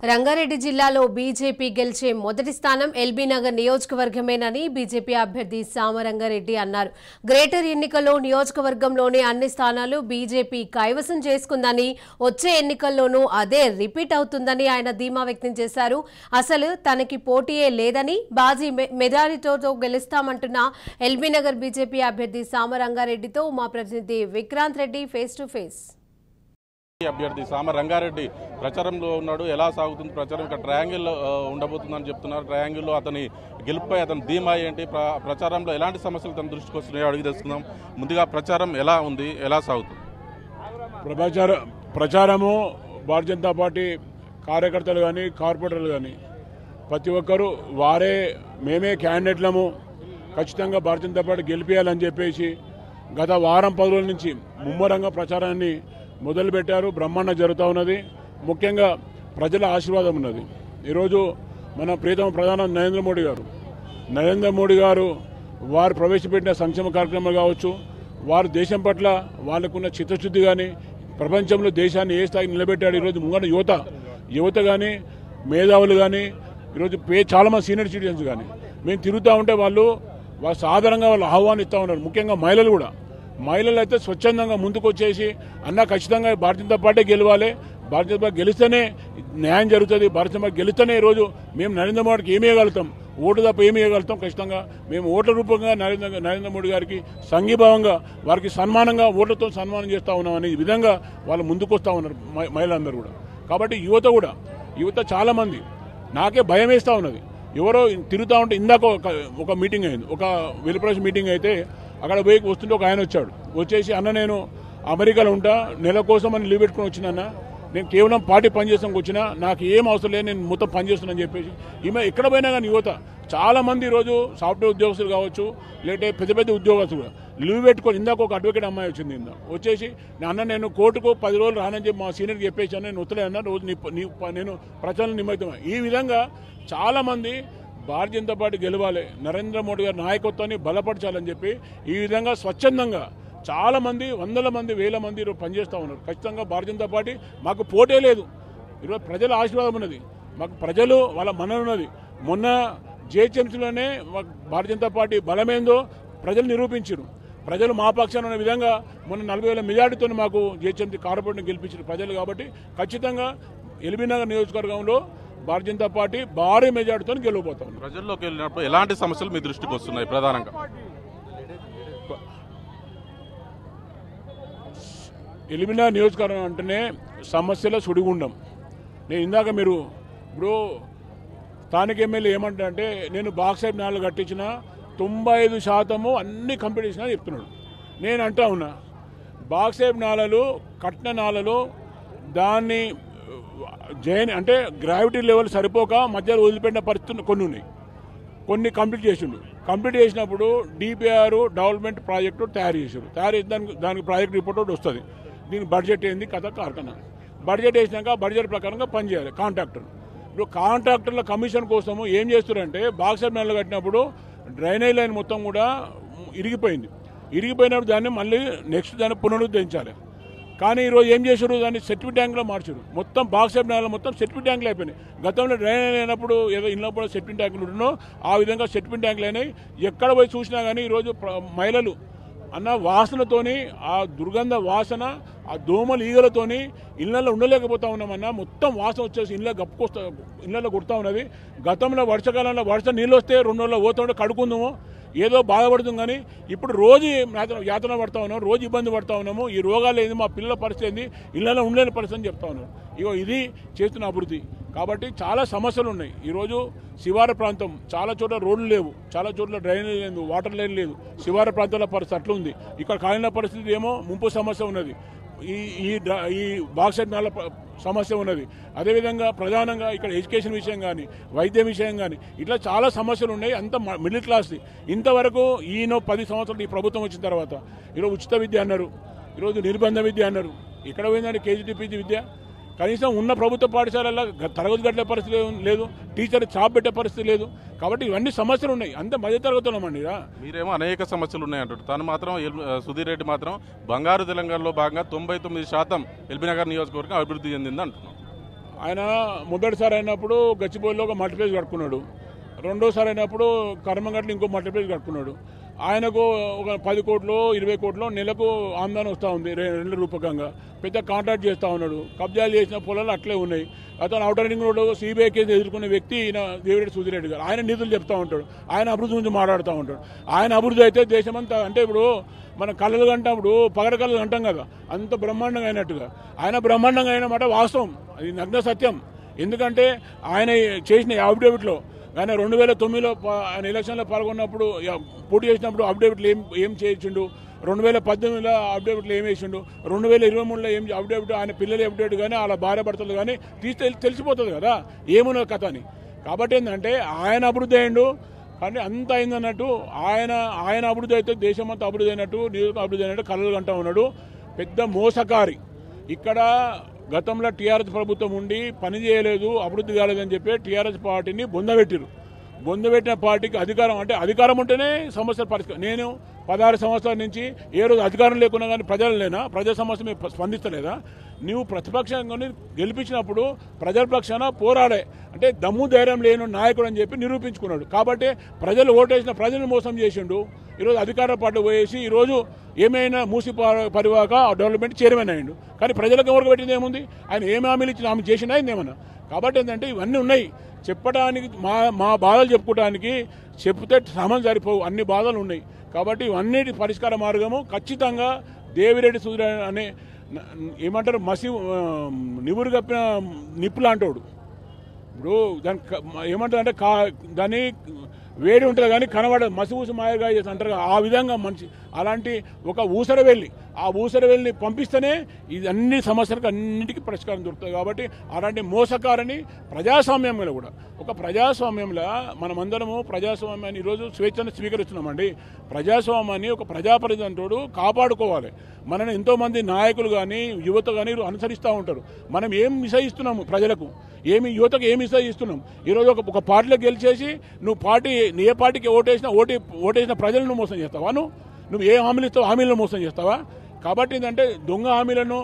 రంగారెడ్డి జిల్లాలో బీజేపీ గెలిచే మొదటి స్థానం ఎల్బీనగర్ నియోజకవర్గమేనని బీజేపీ అభ్యర్థి సామరంగారెడ్డి అన్నారు. గ్రేటర్ ఎన్నికల్లో నియోజకవర్గంలోని అన్ని స్థానాలు బీజేపీ కైవసం చేసుకుందని, వచ్చే ఎన్నికల్లోనూ అదే రిపీట్ అవుతుందని ఆయన ధీమా వ్యక్తం చేశారు. అసలు తనకి పోటీయే లేదని, బాజీ మెజారిటీతో గెలుస్తామంటున్న ఎల్బీనగర్ బీజేపీ అభ్యర్థి సామరంగారెడ్డితో మా ప్రతినిధి Vikrant Reddy face to face. అభ్యర్థి సామరంగారెడ్డి ప్రచారంలో ఉన్నాడు. ఎలా సాగుతుంది ప్రచారం? ఇక్కడ ట్రయాంగిల్ ఉండబోతుందని చెప్తున్నారు. ట్రయాంగిల్లో అతని గెలుపుపై అతని ధీమా ఏంటి, ప్రచారంలో ఎలాంటి సమస్యలు తన దృష్టికి వస్తున్నాయో అడిగి తెలుసుకుందాం. ముందుగా ప్రచారం ఎలా ఉంది, ఎలా సాగుతుంది? ప్రచారము భారతీయ జనతా పార్టీ కార్యకర్తలు కానీ కార్పొరేటర్లు కానీ ప్రతి ఒక్కరూ మేమే క్యాండిడేట్లము, ఖచ్చితంగా భారతీయ జనతా పార్టీ గెలిపేయాలని చెప్పేసి గత వారం 10 రోజుల నుంచి ముమ్మరంగా ప్రచారాన్ని మొదలుపెట్టారు. బ్రహ్మాండ జరుగుతూ ఉన్నది. ముఖ్యంగా ప్రజల ఆశీర్వాదం ఉన్నది. ఈరోజు మన ప్రియతమ ప్రధాని నరేంద్ర మోడీ గారు వారు ప్రవేశపెట్టిన సంక్షేమ కార్యక్రమాలు కావచ్చు, వారు దేశం పట్ల వాళ్ళకున్న చిత్తశుద్ధి కానీ, ప్రపంచంలో దేశాన్ని ఏ స్థాయికి నిలబెట్టాడు. ఈరోజు ముంగట యువత కానీ, మేధావులు కానీ, ఈరోజు చాలామంది సీనియర్ సిటిజన్స్ కానీ మేము తిరుగుతూ ఉంటే వాళ్ళు సాధారణంగా వాళ్ళు ఆహ్వానిస్తూ ఉన్నారు. ముఖ్యంగా మహిళలు అయితే స్వచ్ఛందంగా ముందుకు వచ్చేసి అన్న ఖచ్చితంగా భారతీయ జనతా పార్టీ గెలవాలి, భారతీయ జనతా పార్టీ గెలిస్తేనే న్యాయం జరుగుతుంది, భారతీయ జనతా పార్టీ గెలిస్తేనే ఈరోజు మేము నరేంద్ర మోడీకి ఏమి ఇవ్వగలుగుతాం, ఓటు తప్ప ఏమి ఇవ్వగలుగుతాం. ఖచ్చితంగా మేము ఓట్ల రూపంగా నరేంద్ర మోడీ గారికి సంఘీభావంగా వారికి సన్మానంగా ఓట్లతో సన్మానం చేస్తూ ఉన్నాం అనే విధంగా వాళ్ళు ముందుకు వస్తూ ఉన్నారు మహిళలందరూ కూడా. కాబట్టి యువత చాలామంది నాకే భయం వేస్తూ ఉన్నది. ఎవరో తిరుగుతూ ఉంటే ఇందాక ఒక మీటింగ్ అయింది, ఒక వెలిప్రవేశం మీటింగ్ అయితే అక్కడ పోయి వస్తుంటే ఒక ఆయన వచ్చేసి అన్న నేను అమెరికాలో ఉంటా, నెల కోసం అని లీవ్ పెట్టుకుని వచ్చినా, నేను కేవలం పార్టీ పనిచేస్తానికి వచ్చినా, నాకు ఏం అవసరం లేదు, నేను మొత్తం పనిచేస్తున్నాను చెప్పేసి ఈమె ఎక్కడ పోయినా కానీ యువత చాలామంది ఈరోజు సాఫ్ట్వేర్ ఉద్యోగస్తులు కావచ్చు, లేదంటే పెద్ద ఉద్యోగస్తులు కూడా లీవ్ పెట్టుకొని ఇందాక ఒక అడ్వకేట్ అమ్మాయి వచ్చింది, వచ్చేసి అన్న నేను కోర్టుకు 10 రోజులు రానని చెప్పి మా సీనియర్కి చెప్పేసి నేను వస్తలే అన్న, రోజు నేను ప్రచారం నిమిత్తమే. ఈ విధంగా చాలామంది భారతీయ జనతా పార్టీ గెలవాలి, నరేంద్ర మోడీ గారి నాయకత్వాన్ని బలపరచాలని చెప్పి ఈ విధంగా స్వచ్ఛందంగా చాలామంది, వందల మంది, వేల మంది ఈరోజు పనిచేస్తూ ఉన్నారు. ఖచ్చితంగా భారతీయ జనతా పార్టీ మాకు పోటే లేదు. ఈరోజు ప్రజల ఆశీర్వాదం ఉన్నది, మాకు ప్రజలు వాళ్ళ మన్నన ఉన్నది. మొన్న జిహెచ్ఎంసీలోనే మాకు భారతీయ జనతా పార్టీ బలమేందో ప్రజలు నిరూపించారు. ప్రజలు మా పక్షాన ఉన్న విధంగా మొన్న 40,000 మెజార్టీతో మాకు జిహెచ్ఎంసీ కార్పొరేట్ని గెలిపించారు ప్రజలు. కాబట్టి ఖచ్చితంగా ఎల్బీనగర్ నియోజకవర్గంలో భారతీయ జనతా పార్టీ భారీ మెజార్టీతో గెలవబోతాం. ప్రజల్లోకి వెళ్ళినప్పుడు ఎలాంటి సమస్యలు మీ దృష్టికి వస్తున్నాయి? ప్రధానంగా ఎల్బీనగర్ నియోజకవర్గం అంటేనే సమస్యల సుడిగుండం. నేను ఇందాక మీరు ఇప్పుడు స్థానిక ఎమ్మెల్యే ఏమంటారంటే నేను బాక్సైడ్ నాలు కట్టించిన 95% అన్ని కంప్లీట్ చేసినా చెప్తున్నాడు. నేను అంటా ఉన్నా బాక్సైడ్ నాలలు కట్టిన నాలలు దాన్ని అంటే గ్రావిటీ లెవెల్ సరిపోక మధ్యలో వదిలిపెట్టిన పరిస్థితులు కొన్ని ఉన్నాయి, కొన్ని కంప్లీట్ చేసినప్పుడు డిపిఆర్ డెవలప్మెంట్ ప్రాజెక్టు తయారు చేశారు. దానికి ప్రాజెక్ట్ రిపోర్ట్ ఒకటి వస్తుంది. దీనికి బడ్జెట్ ఏంది కథ కార్ఖానా, బడ్జెట్ వేసినాక బడ్జెట్ ప్రకారంగా పనిచేయాలి కాంట్రాక్టర్. ఇప్పుడు కాంట్రాక్టర్ల కమిషన్ కోసము ఏం చేస్తారంటే బాక్సైడ్ నెలలు కట్టినప్పుడు డ్రైనేజ్ లైన్ మొత్తం కూడా ఇరిగిపోయినప్పుడు దాన్ని మళ్ళీ నెక్స్ట్ దాన్ని పునరుద్ధరించాలి. కానీ ఈరోజు ఏం చేశారు, దాన్ని సెప్టిక్ ట్యాంక్లో మార్చారు. మొత్తం బాక్సైడ్ నేల మొత్తం సెప్టిక్ ట్యాంకులు అయిపోయినాయి. గతంలో డ్రైనేజ్ అయినప్పుడు ఏదో ఇళ్ళ కూడా సెప్టిక్ ట్యాంకులు ఉంటున్నాో ఆ విధంగా సెప్టిక్ ట్యాంకులు అయినాయి. ఎక్కడ పోయి చూసినా కానీ ఈరోజు మహిళలు అన్న వాసనతోని, ఆ దుర్గంధ వాసన, ఆ దోమల ఈగలతోని ఇళ్లలో ఉండలేకపోతా ఉన్నామన్నా. మొత్తం వాసన వచ్చేసి ఇళ్ళలో కొడుతూ ఉన్నది. గతంలో వర్షాకాలంలో నీళ్ళు వస్తే 2 రోజుల్లో పోతుంటే కడుకుందాము ఏదో బాధపడుతుంది. కానీ ఇప్పుడు రోజు యాతన పడతా ఉన్నాము, రోజు ఇబ్బంది పడతా ఉన్నాము. ఈ రోగాలు ఏంది, మా పిల్లల పరిస్థితి ఏంది, ఇళ్లలో ఉండలేని పరిస్థితి అని చెప్తా ఉన్నాను. ఇది చేస్తున్న అభివృద్ధి. కాబట్టి చాలా సమస్యలు ఉన్నాయి. ఈరోజు శివారు ప్రాంతం చాలా చోట్ల రోడ్లు లేవు, చాలా చోట్ల డ్రైనేజ్ లేదు, వాటర్ లైన్ లేదు. శివారు ప్రాంతాల పరిస్థితి అట్లా ఉంది. ఇక్కడ కాలిన పరిస్థితి ఏమో ముంపు సమస్య ఉన్నది, ఈ బాక్సైడ్ నాల సమస్య ఉన్నది. అదేవిధంగా ప్రధానంగా ఇక్కడ ఎడ్యుకేషన్ విషయం కానీ, వైద్యం విషయం కానీ ఇట్లా చాలా సమస్యలు ఉన్నాయి. అంత మిడిల్ క్లాస్ది. ఇంతవరకు 10 సంవత్సరాలు ఈ ప్రభుత్వం వచ్చిన తర్వాత ఈరోజు ఉచిత విద్య అన్నారు, ఈరోజు నిర్బంధ విద్య అన్నారు. ఇక్కడ పోయిందంటే కేజీటీపీజీ విద్య. కనీసం ఉన్న ప్రభుత్వ పాఠశాలల్లో తరగతి గట్లే పరిస్థితి లేదు, టీచర్ జాబ్ పెట్టే పరిస్థితి లేదు. కాబట్టి ఇవన్నీ సమస్యలు ఉన్నాయి. అంత మధ్యతరగతులమండి. మీరేమో అనేక సమస్యలు ఉన్నాయంటారు, తను మాత్రం సుధీర్ రెడ్డి మాత్రం బంగారు తెలంగాణలో భాగంగా 99% ఎల్బీనగర్ నియోజకవర్గం అభివృద్ధి చెందింది అంటున్నాం. ఆయన మొదటిసారి అయినప్పుడు గచ్చిబౌలిలో ఒక మల్టీప్లేస్ కట్టుకున్నాడు, రెండోసారి అయినప్పుడు కర్మగట్లు ఇంకో మల్టీప్లేస్ కట్టుకున్నాడు. ఆయనకు ఒక 10 కోట్లు 20 కోట్లు నెలకు ఆమ్దానం వస్తూ ఉంది రెండల రూపకంగా. పెద్ద కాంట్రాక్ట్ చేస్తూ ఉన్నాడు. కబ్జాలు చేసిన పొలాలు అట్లే ఉన్నాయి. అతను outer ring road CBI case ఎదుర్కొన్న వ్యక్తి ఈయన దేవిరెడ్డి సుధీరెడ్డి గారు. ఆయన నిధులు చెప్తూ ఉంటాడు, ఆయన అభివృద్ధి గురించి మాట్లాడుతూ ఉంటాడు. ఆయన అభివృద్ధి అయితే దేశమంతా, అంటే ఇప్పుడు మన కళ్ళలు కంటప్పుడు పగడ కళ్ళలు అంటాం కదా, అంత బ్రహ్మాండంగా అయినట్టుగా ఆయన బ్రహ్మాండంగా అయిన మాట వాస్తవం, అది నగ్న సత్యం. ఎందుకంటే ఆయన చేసిన అఫిడవిట్లో ఆయన 2009లో ఆయన ఎలక్షన్లో పాల్గొన్నప్పుడు పోటీ చేసినప్పుడు అఫిడవిట్లు ఏం చేయించిండు, 2018లో అఫిడవిట్లు ఏం వేసిండు, 2023లో ఏం అఫిడవిట్, ఆయన పిల్లల అఫిడవిట్ కానీ వాళ్ళ భార్య భర్తలు కానీ తీస్తే తెలిసిపోతుంది కదా ఏమున్న కథ అని. కాబట్టి ఏంటంటే ఆయన అభివృద్ధి అయ్యిండు, కానీ అంత అయిందన్నట్టు ఆయన అభివృద్ధి అయితే దేశమంతా అభివృద్ధి అయినట్టు, నియోజక అభివృద్ధి అయినట్టు కలలు కంటూ ఉన్నాడు. పెద్ద మోసకారి. ఇక్కడ గతంలో టీఆర్ఎస్ ప్రభుత్వం ఉండి పని చేయలేదు, అభివృద్ధి కాలేదని చెప్పి టీఆర్ఎస్ పార్టీని బొందబెట్టిన పార్టీకి అధికారం, అంటే అధికారం ఉంటేనే సమస్యలు పరిష్కారం. నేను 16 సంవత్సరాల నుంచి ఏ రోజు అధికారం లేకున్నా కానీ ప్రజా సమస్య మీరు స్పందిస్తలేదా? నువ్వు ప్రతిపక్షంగా గెలిపించినప్పుడు ప్రజల పక్షాన పోరాడే, అంటే దమ్ము ధైర్యం లేని నాయకుడు అని చెప్పి నిరూపించుకున్నాడు. కాబట్టి ప్రజలు ఓటేసిన ప్రజలను మోసం చేసిండు. ఈరోజు అధికార పార్టీ పోయేసి ఈరోజు ఏమైనా మూసి పరివాక డెవలప్మెంట్ చైర్మన్ అయ్యిండు. కానీ ప్రజలకు ఎవరికి పెట్టింది ఏముంది? ఆయన ఏమి హామీలు ఇచ్చిన ఆమె చేసినా ఏమన్నా. కాబట్టి ఏంటంటే ఇవన్నీ ఉన్నాయి చెప్పడానికి, మా బాధలు చెప్పుకోవడానికి చెప్తే సమయం సరిపోవు, అన్ని బాధలు ఉన్నాయి. కాబట్టి ఇవన్నిటి పరిష్కార మార్గము ఖచ్చితంగా దేవిరెడ్డి సుధీరెడ్డి అనే ఏమంటారు నివురు కప్పిన నిప్పు లాంటోడు. ఇప్పుడు దాని ఏమంటారు అంటే దాన్ని వేడి ఉంటుంది కానీ కనబడదు, మసి మాయగా చేసి అంటారు. ఆ విధంగా మనిషి అలాంటి ఒక ఊసరవెల్లి, ఆ ఊసరవెల్లిని పంపిస్తేనే ఇది అన్ని సమస్యలకు అన్నిటికీ పరిష్కారం దొరుకుతుంది. కాబట్టి అలాంటి మోసకారని ప్రజాస్వామ్యంలో కూడా, ఒక ప్రజాస్వామ్యంలో మనమందరము ప్రజాస్వామ్యాన్ని ఈరోజు స్వేచ్ఛను స్వీకరిస్తున్నామండి. ప్రజాస్వామ్యాన్ని ఒక ప్రజాప్రతినిధుడు కాపాడుకోవాలి. మనని ఎంతోమంది నాయకులు కానీ యువత కానీ అనుసరిస్తూ ఉంటారు. మనం ఏం మిసయిస్తున్నాము ప్రజలకు, యువతకు ఏమి ఇస్తున్నాం? ఈరోజు ఒక పార్టీలో గెలిచేసి నువ్వు ఏ పార్టీకి ఓటేసిన ప్రజలను మోసం చేస్తావా? నువ్వు ఏ హామీలు ఇస్తావు? హామీలను మోసం చేస్తావా? కాబట్టి ఏంటంటే దొంగ హామీలను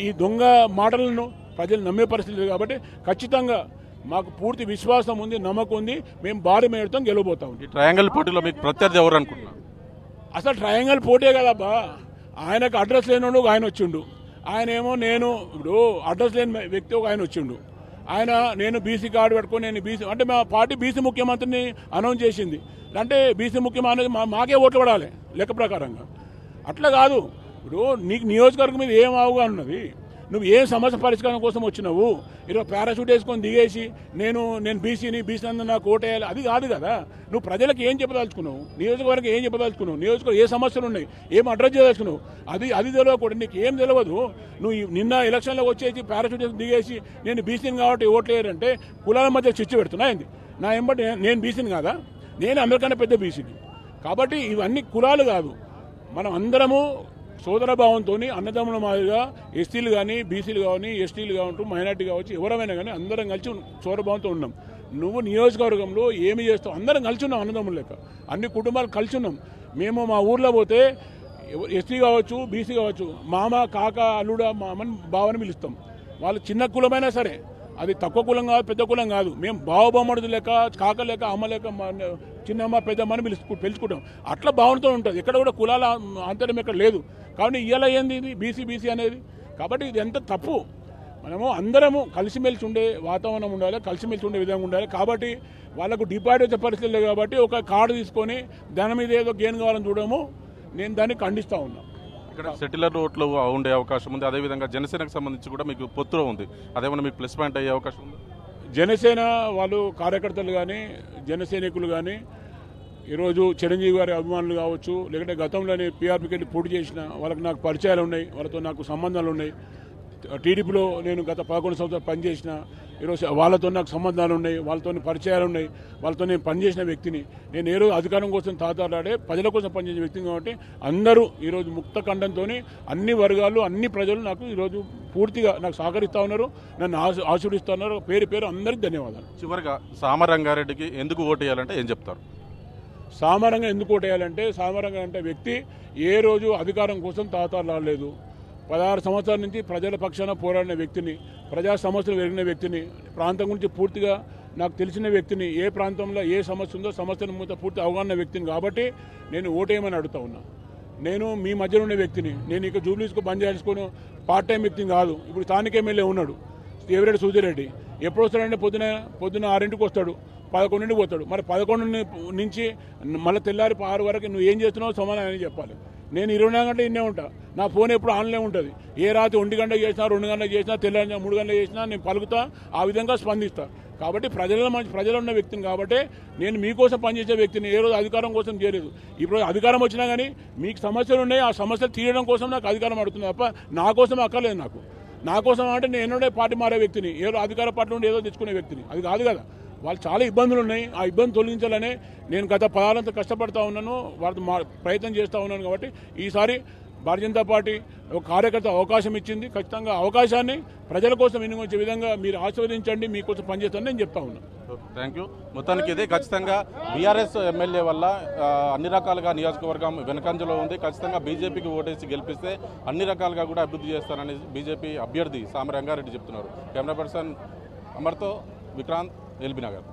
ఈ దొంగ మాటలను ప్రజలు నమ్మే పరిస్థితి లేదు. కాబట్టి ఖచ్చితంగా మాకు పూర్తి విశ్వాసం ఉంది, నమ్మకం ఉంది, మేము భారీ మేరతో గెలవబోతాం. ఈ ట్రయాంగిల్ పోటీలో మీకు ప్రత్యర్థి ఎవరు అనుకుంటున్నారు? అసలు ట్రయాంగిల్ పోటీ కదబ్బా. ఆయనకు అడ్రస్ లేనోడు ఆయన వచ్చిండు, ఆయనేమో నేను ఇప్పుడు అడ్రస్ లేని వ్యక్తి ఒక ఆయన వచ్చిండు. నేను బీసీ కార్డు పెట్టుకొని నేను బీసీ అంటే మా పార్టీ బీసీ ముఖ్యమంత్రిని అనౌన్స్ చేసింది. అంటే బీసీ ముఖ్యమంత్రి మాకే ఓట్లు పడాలి లెక్క ప్రకారంగా. అట్లా కాదు. ఇప్పుడు నీకు నియోజకవర్గం మీద ఏం అవగాహన ఉన్నది? నువ్వు ఏ సమస్య పరిష్కారం కోసం వచ్చినావు? ఈరోజు పారాషూట్ వేసుకొని దిగేసి నేను బీసీ అందరూ నాకు ఓటేయాలి, అది కాదు కదా. నువ్వు ప్రజలకు ఏం చెప్పదలుచుకున్నావు? నియోజకవర్గం ఏం చెప్పదలుచుకున్నావు? నియోజకవర్గం ఏ సమస్యలు ఉన్నాయి, ఏం అడ్రస్ చేయదలుచుకున్నావు? అది తెలియకూడదు, నీకు ఏం తెలియదు. నువ్వు నిన్న ఎలక్షన్లో వచ్చేసి పారాషూట్ వేసి దిగేసి నేను బీసీని కాబట్టి ఓట్లేయారంటే కులాల మధ్య చిచ్చు పెడుతున్నా ఏంది? నా ఎంబటి నేను బీసీని కాదా? నేను అందరికన్నా పెద్ద బీసీని. కాబట్టి ఇవన్నీ కులాలు కాదు, మనం అందరము సోదర భావంతో అన్నదమ్ముల మాదిరిగా ఎస్సీలు కానీ బీసీలు కానీ ఎస్టీలు కావచ్చు మైనార్టీ కావచ్చు ఎవరైనా కానీ అందరం కలిసి సోదరభావంతో ఉన్నాం. నువ్వు నియోజకవర్గంలో ఏమి చేస్తావు? అందరం కలిసి ఉన్నాం, అన్నదమ్ముల లెక్క అన్ని కుటుంబాలు కలిసి ఉన్నాం. మేము మా ఊర్లో పోతే ఎస్టీ కావచ్చు బీసీ కావచ్చు మామ కాక అల్లుడ మామని బావని పిలుస్తాం. వాళ్ళు చిన్న కులమైనా సరే, అది తక్కువ కులం కాదు పెద్ద కులం కాదు, మేము బావబొమ్మడు లెక్క కాక లెక్క అమ్మ లెక్క చిన్నమ్మ పెద్దమ్మని పిలుచుకుంటాం. అట్లా భావనతో ఉంటుంది. ఎక్కడ కూడా కులాల అంతరం ఎక్కడ లేదు. కాబట్టి ఇవాళ ఏంది ఇది బీసీ అనేది? కాబట్టి ఇది ఎంత తప్పు. మనము అందరము కలిసిమెలిసి ఉండే వాతావరణం ఉండాలి, కలిసిమెలిసి ఉండే విధంగా ఉండాలి. కాబట్టి వాళ్ళకు డిపాజిట్ వచ్చే పరిస్థితి లేదు. కాబట్టి ఒక కార్డు తీసుకొని దాని మీద ఏదో గెయిన్ కావాలని చూడము, నేను దాన్ని ఖండిస్తూ ఉన్నాను. ఇక్కడ సెటిలర్ ఓట్లు ఉండే అవకాశం ఉంది. అదేవిధంగా జనసేనకు సంబంధించి కూడా మీకు పొత్తులో ఉంది, అదేమన్నా మీకు ప్లస్ పాయింట్ అయ్యే అవకాశం ఉంది? జనసేన వాళ్ళు కార్యకర్తలు కానీ జనసైనికులు కానీ ఈరోజు చిరంజీవి గారి అభిమానులు కావచ్చు, లేకుంటే గతంలోనే పీఆర్పీకి వెళ్ళి పోటీ చేసిన వాళ్ళకి నాకు పరిచయాలు ఉన్నాయి, వాళ్ళతో నాకు సంబంధాలు ఉన్నాయి. టీడీపీలో నేను గత 11 సంవత్సరాలు పనిచేసిన, ఈరోజు వాళ్ళతో నాకు సంబంధాలు ఉన్నాయి, వాళ్ళతో పరిచయాలు ఉన్నాయి, వాళ్ళతో నేను పనిచేసిన వ్యక్తిని. నేను ఏ రోజు అధికారం కోసం తాతాడాడే ప్రజల కోసం పనిచేసిన వ్యక్తిని. కాబట్టి అందరూ ఈరోజు ముక్త ఖండంతో అన్ని వర్గాలు అన్ని ప్రజలు నాకు ఈరోజు పూర్తిగా నాకు సహకరిస్తూ ఉన్నారు, నన్ను ఆశీర్వదిస్తూ ఉన్నారు. పేరు అందరికీ ధన్యవాదాలు. చివరిగా సామరంగారెడ్డికి ఎందుకు ఓటు వేయాలంటే ఏం చెప్తారు? సామరంగా ఎందుకు ఓటేయాలంటే, సామరంగా అంటే వ్యక్తి ఏ రోజు అధికారం కోసం తాతాలాడలేదు. 16 సంవత్సరాల నుంచి ప్రజల పక్షాన పోరాడిన వ్యక్తిని, ప్రజా సమస్యలు వెలిగిన వ్యక్తిని, ప్రాంతం గురించి పూర్తిగా నాకు తెలిసిన వ్యక్తిని, ఏ ప్రాంతంలో ఏ సమస్య ఉందో సమస్యను పూర్తి అవగాహన వ్యక్తిని కాబట్టి నేను ఓటేయమని అడుగుతా ఉన్నా. నేను మీ మధ్యలో ఉన్న వ్యక్తిని. నేను ఇక జూబ్లీస్కు బంద్ చేసుకొని పార్ట్ టైం వ్యక్తిని కాదు. ఇప్పుడు స్థానిక ఎమ్మెల్యే ఉన్నాడు దేవిరెడ్డి సూర్యారెడ్డి. ఎప్పుడు వస్తాడంటే పొద్దున 6ంటికి వస్తాడు, 11ంటికి పోతాడు. మరి 11 నుంచి మళ్ళీ తెల్లారి 6 వరకు నువ్వు ఏం చేస్తున్నావు సమాధానం చెప్పాలి. నేను 24 గంటలు ఇన్నే ఉంటా. నా ఫోన్ ఎప్పుడు ఆన్లైన్ ఉంటుంది. ఏ రాత్రి 1 గంట చేసినా, 2 గంటలు చేసినా, తెల్లారి 3 గంటలు చేసినా నేను పలుకుతా, ఆ విధంగా స్పందిస్తా. కాబట్టి ప్రజలు ఉన్న వ్యక్తిని కాబట్టి నేను మీకోసం పనిచేసే వ్యక్తిని. ఏ రోజు అధికారం కోసం చేయలేదు. ఇప్పుడు అధికారం వచ్చినా కానీ మీకు సమస్యలు ఉన్నాయి, ఆ సమస్యలు తీయడం కోసం నాకు అధికారం అడుగుతుంది తప్ప నా కోసం అక్కర్లేదు. నా కోసం అంటే నేను పార్టీ మారే వ్యక్తిని, ఏదో అధికార పార్టీ నుండి ఏదో తెచ్చుకునే వ్యక్తిని అది కాదు కదా. వాళ్ళు చాలా ఇబ్బందులు ఉన్నాయి. ఆ ఇబ్బంది తొలగించాలనే నేను గత 10 ఏళ్ళంతా కష్టపడతా ఉన్నాను, వాళ్ళతో ప్రయత్నం చేస్తూ ఉన్నాను. కాబట్టి ఈసారి భారతీయ జనతా పార్టీ ఒక కార్యకర్త అవకాశం ఇచ్చింది. ఖచ్చితంగా అవకాశాన్ని ప్రజల కోసం వినియోగించే విధంగా మీరు ఆశీర్వదించండి, మీకోసం పనిచేస్తానని నేను చెప్తా ఉన్నాను. Thank you. మొత్తానికి ఇది ఖచ్చితంగా బీఆర్ఎస్ ఎమ్మెల్యే వల్ల అన్ని రకాలుగా నియోజకవర్గం వెనకంజలో ఉంది. ఖచ్చితంగా బీజేపీకి ఓటేసి గెలిపిస్తే అన్ని రకాలుగా కూడా అభివృద్ధి చేస్తారని బీజేపీ అభ్యర్థి సామ రంగారెడ్డి చెప్తున్నారు. కెమెరా పర్సన్ అమర్తో విక్రాంత్, ఎల్బీ నగర్.